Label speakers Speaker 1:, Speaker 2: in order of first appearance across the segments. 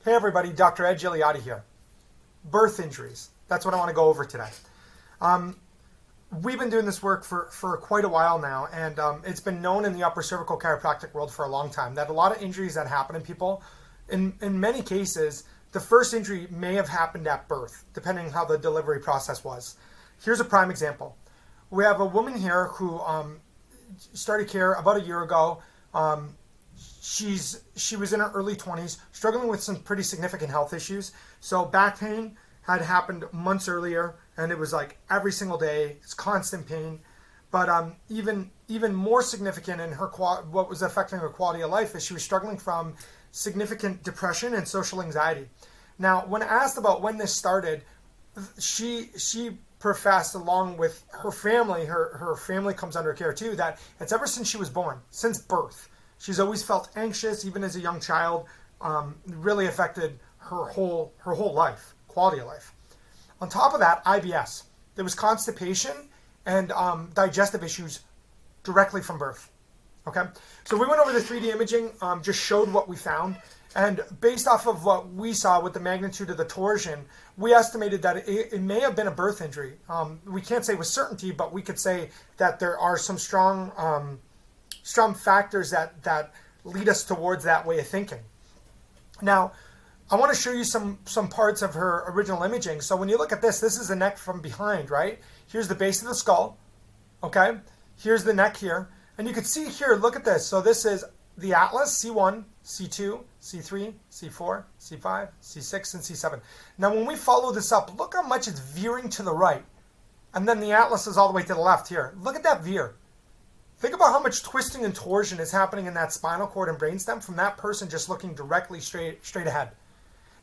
Speaker 1: Hey everybody, Dr. Ed Gigliotti here. Birth injuries. That's what I want to go over today. We've been doing this work for quite a while now, and it's been known in the upper cervical chiropractic world for a long time that a lot of injuries that happen in people, in many cases, the first injury may have happened at birth, depending on how the delivery process was. Here's a prime example. We have a woman here who started care about a year ago. She was in her early 20s, struggling with some pretty significant health issues. So back pain had happened months earlier, and it was like every single day. It's constant pain. But even more significant in her what was affecting her quality of life is she was struggling from significant depression and social anxiety. Now, when asked about when this started, she professed, along with her family, her family comes under care too, that it's ever since she was born, since birth. She's always felt anxious, even as a young child. Really affected her whole life, quality of life. On top of that, IBS. There was constipation and digestive issues directly from birth. Okay, so we went over the 3D imaging, just showed what we found, and based off of what we saw with the magnitude of the torsion, we estimated that it may have been a birth injury. We can't say with certainty, but we could say that there are some strong factors that lead us towards that way of thinking. Now, I want to show you some parts of her original imaging. So when you look at this is the neck from behind, right? Here's the base of the skull, okay? Here's the neck here. And you can see here, look at this. So this is the atlas, C1, C2, C3, C4, C5, C6, and C7. Now when we follow this up, look how much it's veering to the right. And then the atlas is all the way to the left here. Look at that veer. Think about how much twisting and torsion is happening in that spinal cord and brainstem from that person just looking directly straight ahead.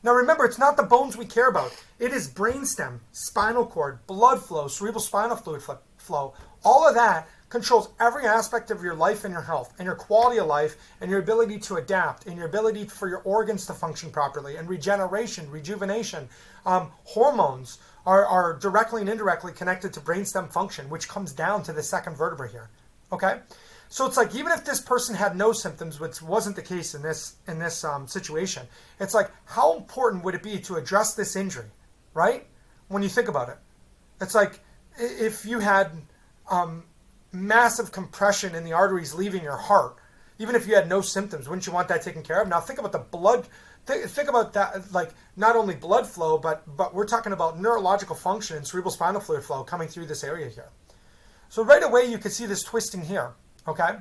Speaker 1: Now remember, it's not the bones we care about. It is brainstem, spinal cord, blood flow, cerebral spinal fluid flow. All of that controls every aspect of your life and your health and your quality of life and your ability to adapt and your ability for your organs to function properly and regeneration, rejuvenation. Hormones are directly and indirectly connected to brainstem function, which comes down to the second vertebra here. Okay, so it's like even if this person had no symptoms, which wasn't the case in this situation, it's like how important would it be to address this injury, right? When you think about it, it's like if you had massive compression in the arteries leaving your heart, even if you had no symptoms, wouldn't you want that taken care of? Now think about the blood. Think about that, like not only blood flow, but we're talking about neurological function and cerebral spinal fluid flow coming through this area here. So right away, you can see this twisting here, okay?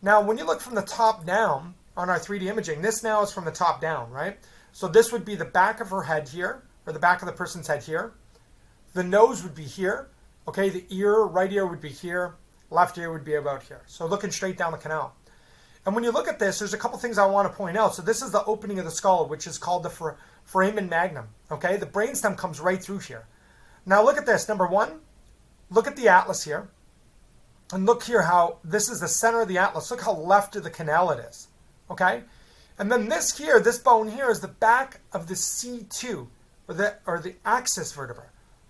Speaker 1: Now, when you look from the top down on our 3D imaging, this now is from the top down, right? So this would be the back of her head here, or the back of the person's head here. The nose would be here, okay? The ear, right ear would be here. Left ear would be about here. So looking straight down the canal. And when you look at this, there's a couple things I want to point out. So this is the opening of the skull, which is called the foramen magnum, okay? The brainstem comes right through here. Now look at this. Number one, look at the atlas here. And look here how this is the center of the atlas. Look how left of the canal it is, okay? And then this here, this bone here is the back of the C2, or the axis vertebra.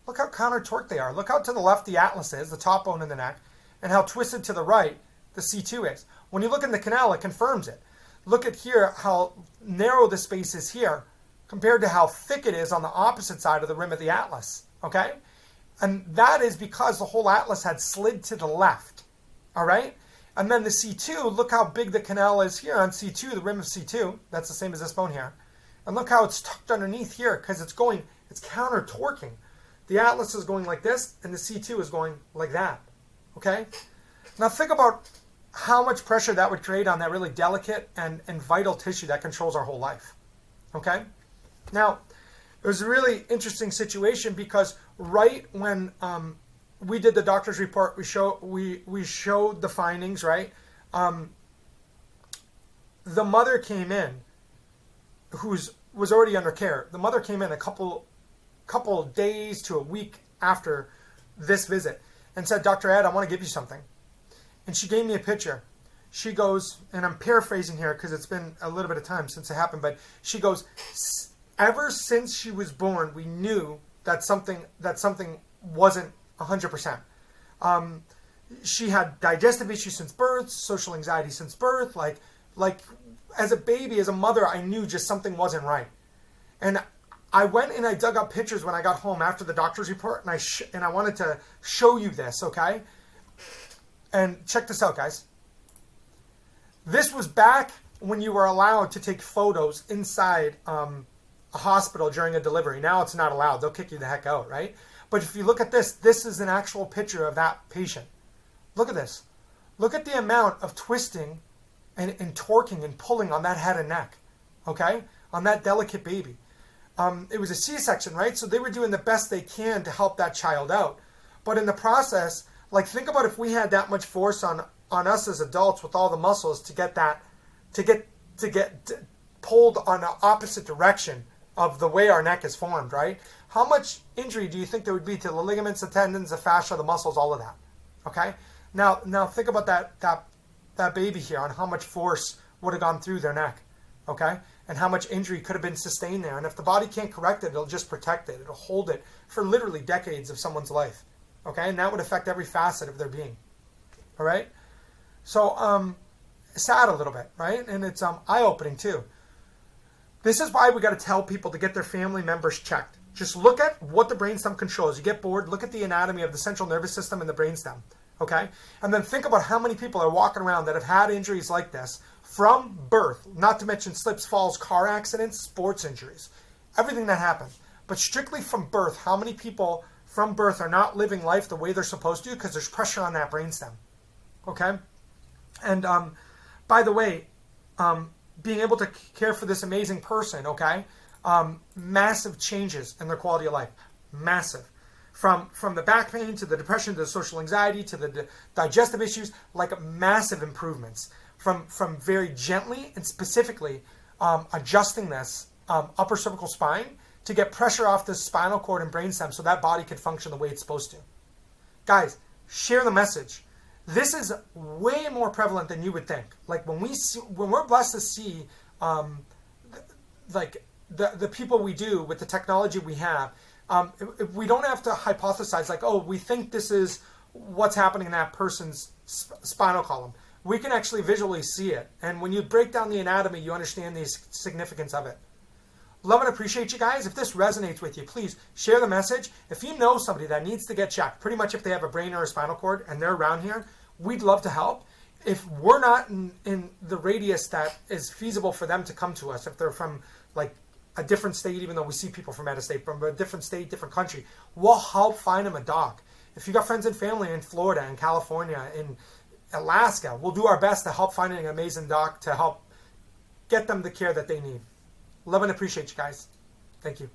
Speaker 1: Look how counter-torqued they are. Look how to the left the atlas is, the top bone in the neck, and how twisted to the right the C2 is. When you look in the canal, it confirms it. Look at here how narrow the space is here compared to how thick it is on the opposite side of the rim of the atlas, okay? And that is because the whole atlas had slid to the left, all right? And then the C2, look how big the canal is here on C2, the rim of C2. That's the same as this bone here. And look how it's tucked underneath here because it's counter-torquing. The atlas is going like this, and the C2 is going like that, okay? Now think about how much pressure that would create on that really delicate and vital tissue that controls our whole life, okay? Now, it was a really interesting situation because right when we did the doctor's report, we showed the findings, right? The mother came in, was already under care. The mother came in a couple days to a week after this visit and said, "Dr. Ed, I want to give you something." And she gave me a picture. She goes, and I'm paraphrasing here because it's been a little bit of time since it happened, but she goes, "Ever since she was born, we knew that something wasn't 100%. She had digestive issues since birth, social anxiety since birth. Like as a baby, as a mother, I knew just something wasn't right. And I went and I dug up pictures when I got home after the doctor's report, and I wanted to show you this, okay? And check this out, guys. This was back when you were allowed to take photos inside a hospital during a delivery. Now it's not allowed. They'll kick you the heck out, right? But if you look at this, this is an actual picture of that patient. Look at this. Look at the amount of twisting and torquing and pulling on that head and neck, okay? On that delicate baby. It was a C-section, right? So they were doing the best they can to help that child out. But in the process, like, think about if we had that much force on us as adults with all the muscles to get pulled on the opposite direction of the way our neck is formed, right? How much injury do you think there would be to the ligaments, the tendons, the fascia, the muscles, all of that? Okay? Now think about that baby here, on how much force would have gone through their neck, okay? And how much injury could have been sustained there. And if the body can't correct it, it'll just protect it. It'll hold it for literally decades of someone's life, okay? And that would affect every facet of their being, all right? So, sad a little bit, right? And it's eye-opening too. This is why we got to tell people to get their family members checked. Just look at what the brainstem controls. You get bored, look at the anatomy of the central nervous system and the brainstem, okay? And then think about how many people are walking around that have had injuries like this from birth, not to mention slips, falls, car accidents, sports injuries, everything that happens. But strictly from birth, how many people from birth are not living life the way they're supposed to because there's pressure on that brainstem, okay? And by the way, being able to care for this amazing person, okay? Massive changes in their quality of life, massive. From the back pain to the depression to the social anxiety to the digestive issues, like massive improvements. From very gently and specifically adjusting this upper cervical spine to get pressure off the spinal cord and brainstem so that body can function the way it's supposed to. Guys, share the message. This is way more prevalent than you would think. Like when we're blessed to see the people we do with the technology we have, we don't have to hypothesize like, oh, we think this is what's happening in that person's spinal column. We can actually visually see it. And when you break down the anatomy, you understand the significance of it. Love and appreciate you guys. If this resonates with you, please share the message. If you know somebody that needs to get checked, pretty much if they have a brain or a spinal cord and they're around here, we'd love to help. If we're not in the radius that is feasible for them to come to us, if they're from like a different state, even though we see people from out of state, from a different state, different country, we'll help find them a doc. If you got friends and family in Florida, in California, in Alaska, we'll do our best to help find an amazing doc to help get them the care that they need. Love and appreciate you guys. Thank you.